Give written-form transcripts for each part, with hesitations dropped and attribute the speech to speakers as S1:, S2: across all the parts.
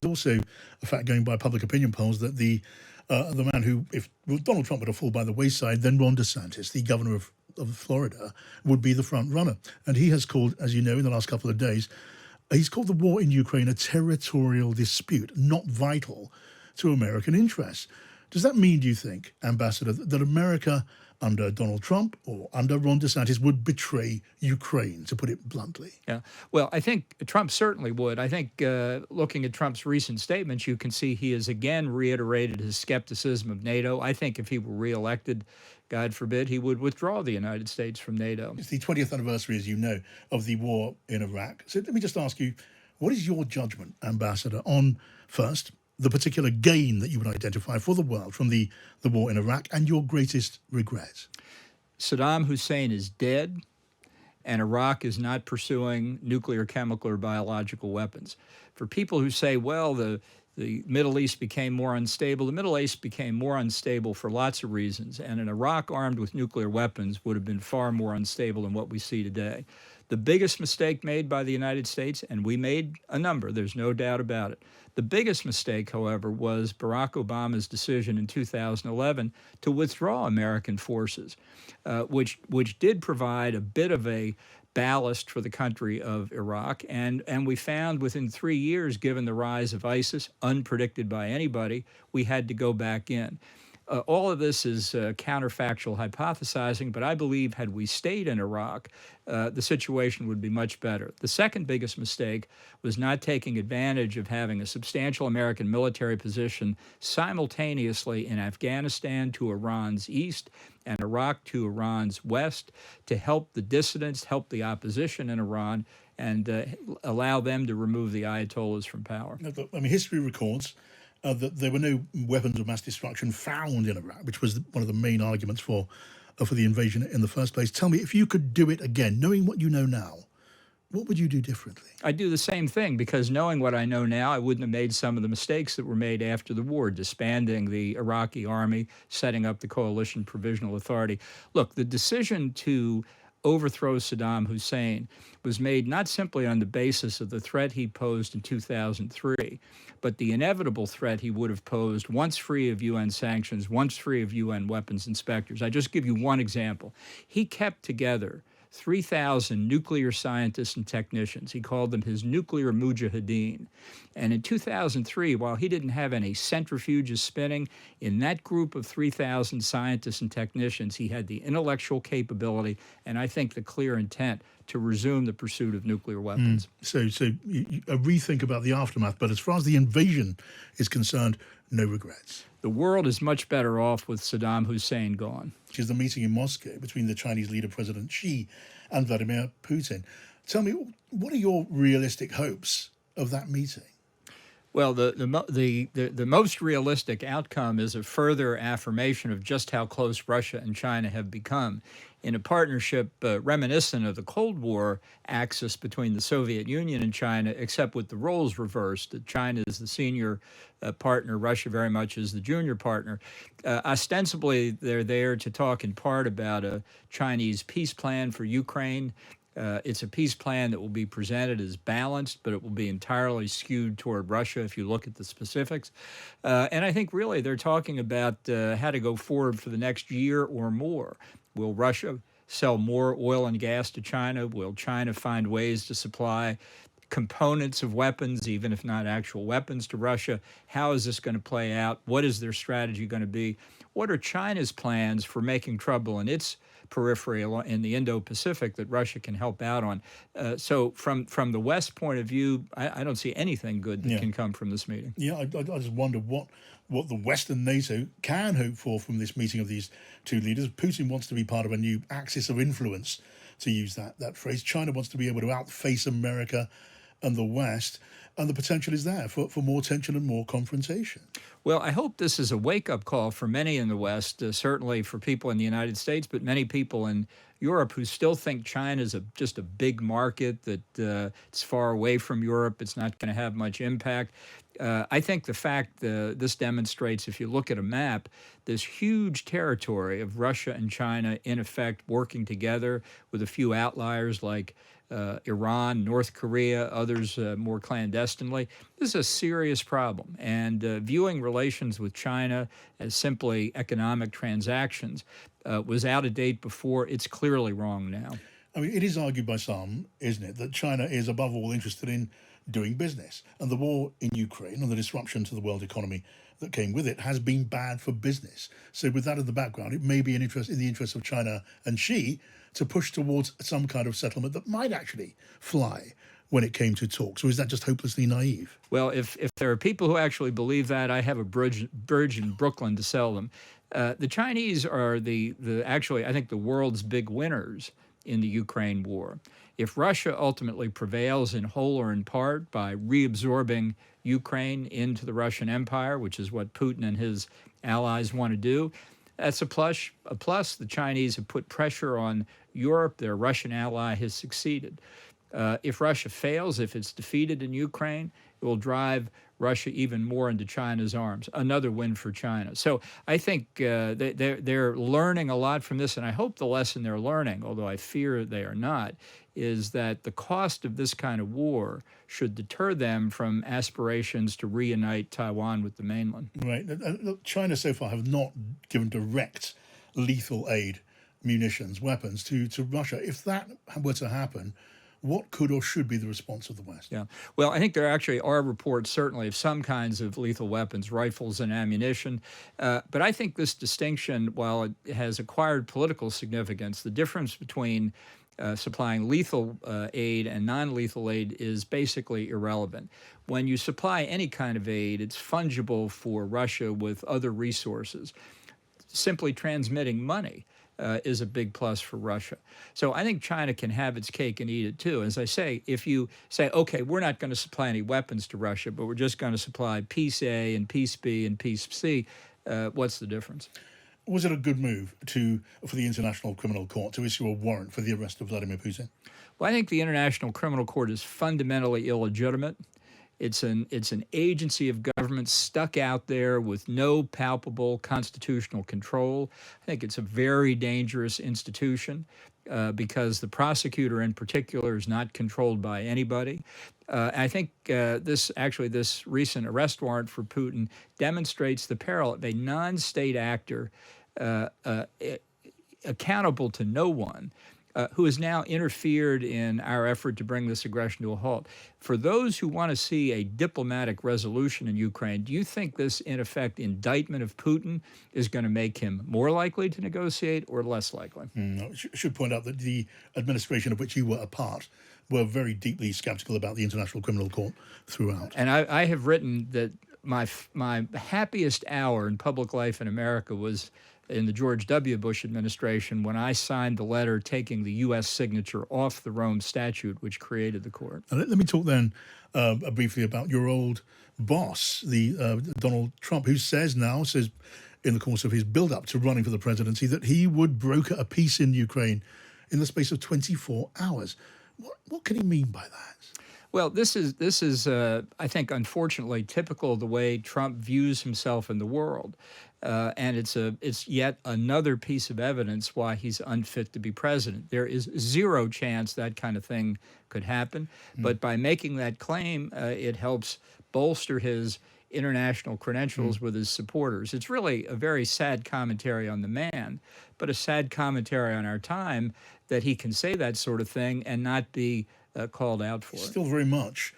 S1: There's also a fact going by public opinion polls that the man who, if Donald Trump were to fall by the wayside, then Ron DeSantis, the governor of Florida, would be the front runner. And he has called, as you know, in the last couple of days, he's called the war in Ukraine a territorial dispute, not vital to American interests. Does that mean, do you think, Ambassador, that America under Donald Trump or under Ron DeSantis would betray Ukraine, to put it bluntly?
S2: Yeah, well, I think Trump certainly would. I think looking at Trump's recent statements, you can see he has again reiterated his skepticism of NATO. I think if he were reelected, God forbid, he would withdraw the United States from NATO.
S1: It's the 20th anniversary, as you know, of the war in Iraq. So let me just ask you, what is your judgment, Ambassador, on, first, the particular gain that you would identify for the world from the war in Iraq and your greatest regrets?
S2: Saddam Hussein is dead, and Iraq is not pursuing nuclear, chemical, or biological weapons. For people who say, well, the Middle East became more unstable, the Middle East became more unstable for lots of reasons, and an Iraq armed with nuclear weapons would have been far more unstable than what we see today. The biggest mistake made by the United States, and we made a number, there's no doubt about it. The biggest mistake, however, was Barack Obama's decision in 2011 to withdraw American forces, which did provide a bit of a ballast for the country of Iraq. And we found within 3 years, given the rise of ISIS, unpredicted by anybody, we had to go back in. All of this is counterfactual hypothesizing, but I believe had we stayed in Iraq, the situation would be much better. The second biggest mistake was not taking advantage of having a substantial American military position simultaneously in Afghanistan to Iran's east and Iraq to Iran's west to help the dissidents, help the opposition in Iran, and allow them to remove the Ayatollahs from power.
S1: I mean, history records that there were no weapons of mass destruction found in Iraq, which was one of the main arguments for the invasion in the first place. Tell me, if you could do it again, knowing what you know now, what would you do differently?
S2: I'd do the same thing, because knowing what I know now, I wouldn't have made some of the mistakes that were made after the war, disbanding the Iraqi army, setting up the Coalition Provisional Authority. Look, the decision to overthrow Saddam Hussein was made not simply on the basis of the threat he posed in 2003, but the inevitable threat he would have posed once free of UN sanctions, once free of UN weapons inspectors. I just give you one example. He kept together 3,000 nuclear scientists and technicians. He called them his nuclear mujahideen. And in 2003, while he didn't have any centrifuges spinning, in that group of 3,000 scientists and technicians, he had the intellectual capability and I think the clear intent to resume the pursuit of nuclear weapons.
S1: So a rethink about the aftermath, but as far as the invasion is concerned, no regrets.
S2: The world is much better off with Saddam Hussein gone.
S1: Which is the meeting in Moscow between the Chinese leader, President Xi, and Vladimir Putin. Tell me, what are your realistic hopes of that meeting?
S2: Well, the most realistic outcome is a further affirmation of just how close Russia and China have become in a partnership reminiscent of the Cold War axis between the Soviet Union and China, except with the roles reversed. China is the senior partner, Russia very much is the junior partner. Ostensibly, they're there to talk in part about a Chinese peace plan for Ukraine. It's a peace plan that will be presented as balanced, but it will be entirely skewed toward Russia if you look at the specifics. And I think really they're talking about how to go forward for the next year or more. Will Russia sell more oil and gas to China? Will China find ways to supply components of weapons, even if not actual weapons, to Russia? How is this going to play out? What is their strategy going to be? What are China's plans for making trouble in its periphery in the Indo-Pacific that Russia can help out on? So from the West point of view, I don't see anything good that can come from this meeting.
S1: Yeah, I just wonder what the Western NATO can hope for from this meeting of these two leaders. Putin wants to be part of a new axis of influence, to use that phrase. China wants to be able to outface America and the West, and the potential is there for more tension and more confrontation.
S2: Well, I hope this is a wake-up call for many in the West, certainly for people in the United States, but many people in Europe who still think China is just a big market, that it's far away from Europe, it's not going to have much impact. I think the fact this demonstrates, if you look at a map, this huge territory of Russia and China, in effect, working together with a few outliers like Iran, North Korea, others more clandestine. clandestinely. This is a serious problem. And viewing relations with China as simply economic transactions was out of date before. It's clearly wrong now.
S1: I mean, it is argued by some, isn't it, that China is above all interested in doing business. And the war in Ukraine and the disruption to the world economy that came with it has been bad for business. So with that in the background, it may be in the interest of China and Xi to push towards some kind of settlement that might actually fly when it came to talks. Or is that just hopelessly naive?
S2: Well, if there are people who actually believe that, I have a bridge in Brooklyn to sell them. The Chinese are actually, I think, the world's big winners in the Ukraine war. If Russia ultimately prevails in whole or in part by reabsorbing Ukraine into the Russian Empire, which is what Putin and his allies want to do, that's a plus. The Chinese have put pressure on Europe. Their Russian ally has succeeded. If Russia fails, if it's defeated in Ukraine, it will drive Russia even more into China's arms. Another win for China. So I think they're learning a lot from this, and I hope the lesson they're learning, although I fear they are not, is that the cost of this kind of war should deter them from aspirations to reunite Taiwan with the mainland.
S1: Right. Look, China so far have not given direct lethal aid, munitions, weapons to Russia. If that were to happen, what could or should be the response of the West?
S2: Yeah. Well, I think there actually are reports, certainly, of some kinds of lethal weapons, rifles and ammunition. But I think this distinction, while it has acquired political significance, the difference between supplying lethal aid and non-lethal aid is basically irrelevant. When you supply any kind of aid, it's fungible for Russia with other resources. Simply transmitting money is a big plus for Russia. So I think China can have its cake and eat it too. As I say, if you say, okay, we're not going to supply any weapons to Russia, but we're just going to supply piece A and piece B and piece C, what's the difference?
S1: Was it a good move for the International Criminal Court to issue a warrant for the arrest of Vladimir Putin?
S2: Well, I think the International Criminal Court is fundamentally illegitimate. It's an agency of government stuck out there with no palpable constitutional control. I think it's a very dangerous institution because the prosecutor in particular is not controlled by anybody. I think this recent arrest warrant for Putin demonstrates the peril of a non-state actor accountable to no one, who has now interfered in our effort to bring this aggression to a halt. For those who want to see a diplomatic resolution in Ukraine, do you think this, in effect, indictment of Putin is going to make him more likely to negotiate or less likely?
S1: I should point out that the administration of which you were a part were very deeply skeptical about the International Criminal Court throughout.
S2: And I have written that my happiest hour in public life in America was in the George W. Bush administration when I signed the letter taking the U.S. signature off the Rome Statute, which created the court.
S1: Let me talk then briefly about your old boss, the Donald Trump, who says in the course of his build-up to running for the presidency that he would broker a peace in Ukraine in the space of 24 hours. What can he mean by that?
S2: Well, this is I think, unfortunately, typical of the way Trump views himself in the world. And it's yet another piece of evidence why he's unfit to be president. There is zero chance that kind of thing could happen. But by making that claim, it helps bolster his international credentials with his supporters. It's really a very sad commentary on the man, but a sad commentary on our time that he can say that sort of thing and not be called out for it.
S1: Still very much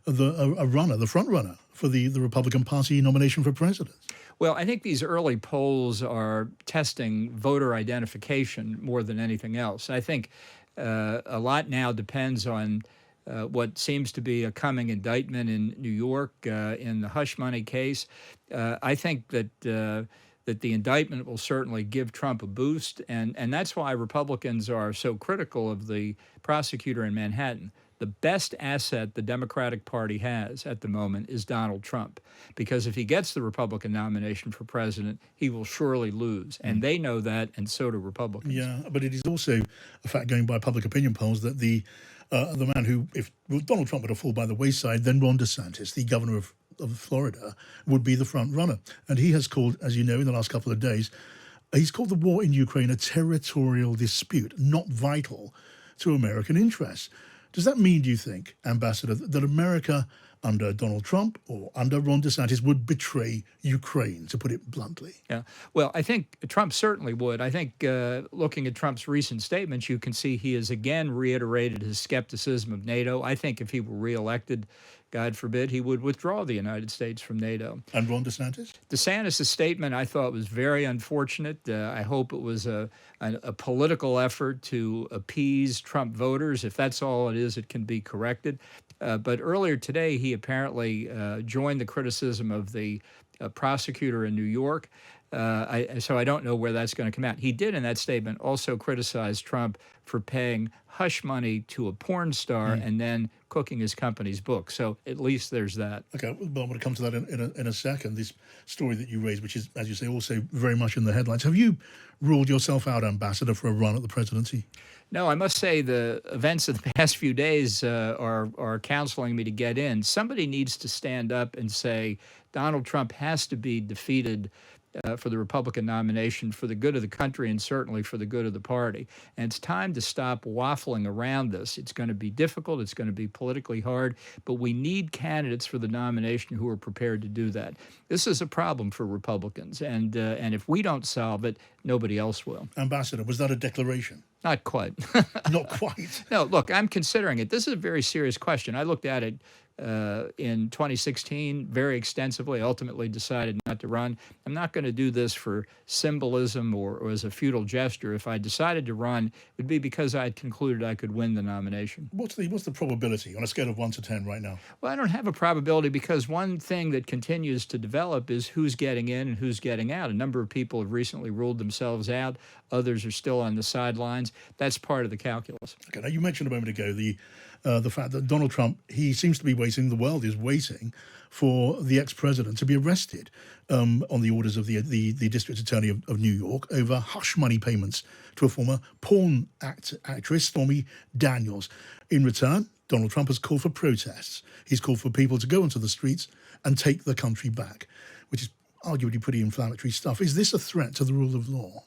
S1: the front runner for the Republican Party nomination for president.
S2: Well, I think these early polls are testing voter identification more than anything else. I think a lot now depends on what seems to be a coming indictment in New York in the hush money case. I think that the indictment will certainly give Trump a boost, and that's why Republicans are so critical of the prosecutor in Manhattan. The best asset the Democratic Party has at the moment is Donald Trump, because if he gets the Republican nomination for president, he will surely lose. And they know that, and so do Republicans.
S1: Yeah, but it is also a fact, going by public opinion polls, that the man who, if Donald Trump were to fall by the wayside, then Ron DeSantis, the governor of Florida, would be the front runner. And he has called, as you know, in the last couple of days, he's called the war in Ukraine a territorial dispute, not vital to American interests. Does that mean, do you think, Ambassador, that America under Donald Trump or under Ron DeSantis would betray Ukraine, to put it bluntly.
S2: Yeah. Well, I think Trump certainly would. I think looking at Trump's recent statements, you can see he has again reiterated his skepticism of NATO. I think if he were reelected, God forbid, he would withdraw the United States from NATO.
S1: And Ron DeSantis?
S2: DeSantis' statement, I thought, was very unfortunate. I hope it was a political effort to appease Trump voters. If that's all it is, it can be corrected. But earlier today, he apparently joined the criticism of the prosecutor in New York. So I don't know where that's going to come out. He did in that statement also criticize Trump for paying hush money to a porn star and then cooking his company's book. So at least there's that.
S1: Okay, well, I'm going to come to that in a second. This story that you raised, which is, as you say, also very much in the headlines. Have you ruled yourself out, Ambassador, for a run at the presidency?
S2: No, I must say the events of the past few days are counseling me to get in. Somebody needs to stand up and say Donald Trump has to be defeated for the Republican nomination for the good of the country and certainly for the good of the party. And it's time to stop waffling around this. It's going to be difficult. It's going to be politically hard, but we need candidates for the nomination who are prepared to do that. This is a problem for Republicans, and if we don't solve it, nobody else will.
S1: Ambassador, was that a declaration?
S2: Not quite.
S1: Not quite.
S2: No, look, I'm considering it. This is a very serious question. I looked at it in 2016 very extensively, ultimately decided not to run. I'm not going to do this for symbolism or as a futile gesture. If I decided to run, it would be because I had concluded I could win the nomination.
S1: What's the probability on a scale of 1 to 10 right now?
S2: Well, I don't have a probability because one thing that continues to develop is who's getting in and who's getting out. A number of people have recently ruled themselves out. Others are still on the sidelines. That's part of the calculus. Okay,
S1: now you mentioned a moment ago the fact that Donald Trump, he seems to be waiting, the world is waiting for the ex-president to be arrested on the orders of the district attorney of New York over hush money payments to a former porn actress, Stormy Daniels. In return, Donald Trump has called for protests. He's called for people to go onto the streets and take the country back, which is arguably pretty inflammatory stuff. Is this a threat to the rule of law?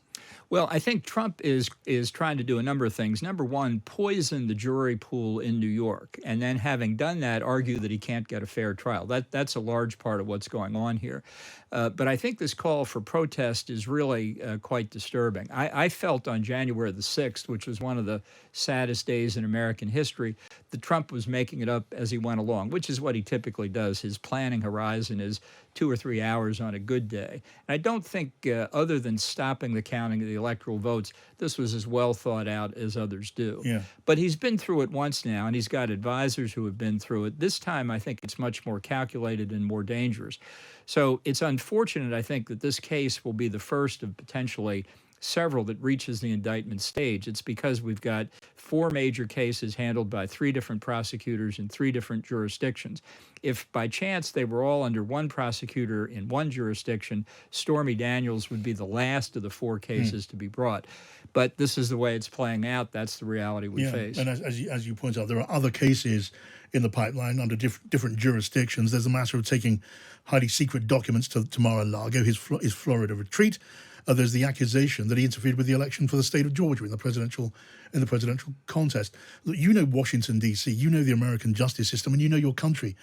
S2: Well, I think Trump is trying to do a number of things. Number one, poison the jury pool in New York, and then having done that, argue that he can't get a fair trial. That's a large part of what's going on here. But I think this call for protest is really quite disturbing. I felt on January the 6th, which was one of the saddest days in American history, that Trump was making it up as he went along, which is what he typically does. His planning horizon is 2 or 3 hours on a good day. And I don't think, other than stopping the counting of the electoral votes, this was as well thought out as others do.
S1: Yeah.
S2: But he's been through it once now, and he's got advisors who have been through it. This time, I think it's much more calculated and more dangerous. So it's unfortunate, I think, that this case will be the first of potentially several that reaches the indictment stage. It's because we've got 4 major cases handled by 3 different prosecutors in 3 different jurisdictions. If by chance they were all under one prosecutor in one jurisdiction, Stormy Daniels would be the last of the 4 cases to be brought. But this is the way it's playing out. That's the reality we face.
S1: And as you point out, there are other cases in the pipeline under different jurisdictions. There's a matter of taking highly secret documents to Mar-a-Lago, his Florida retreat. There's the accusation that he interfered with the election for the state of Georgia in the presidential contest. Look, you know Washington, D.C., you know the American justice system, and you know your country.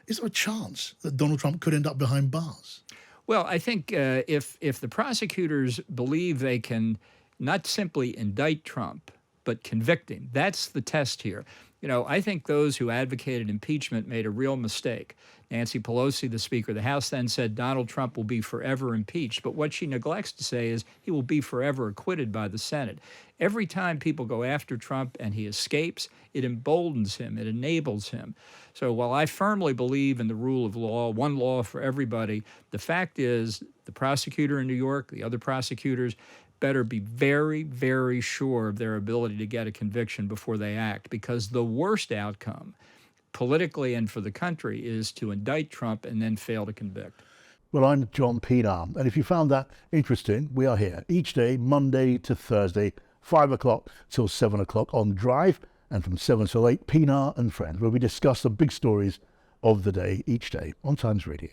S1: Is there a chance that Donald Trump could end up behind bars?
S2: Well, I think if the prosecutors believe they can not simply indict Trump, but convict him, that's the test here. You know, I think those who advocated impeachment made a real mistake. Nancy Pelosi, the Speaker of the House, then said Donald Trump will be forever impeached. But what she neglects to say is he will be forever acquitted by the Senate. Every time people go after Trump and he escapes, it emboldens him, it enables him. So while I firmly believe in the rule of law, one law for everybody, the fact is the prosecutor in New York, the other prosecutors, better be very, very sure of their ability to get a conviction before they act, because the worst outcome, politically and for the country, is to indict Trump and then fail to convict.
S3: Well, I'm John Pienaar, and if you found that interesting, we are here each day, Monday to Thursday, 5 o'clock till 7 o'clock on Drive, and from 7 till 8, Pienaar and Friends, where we discuss the big stories of the day each day on Times Radio.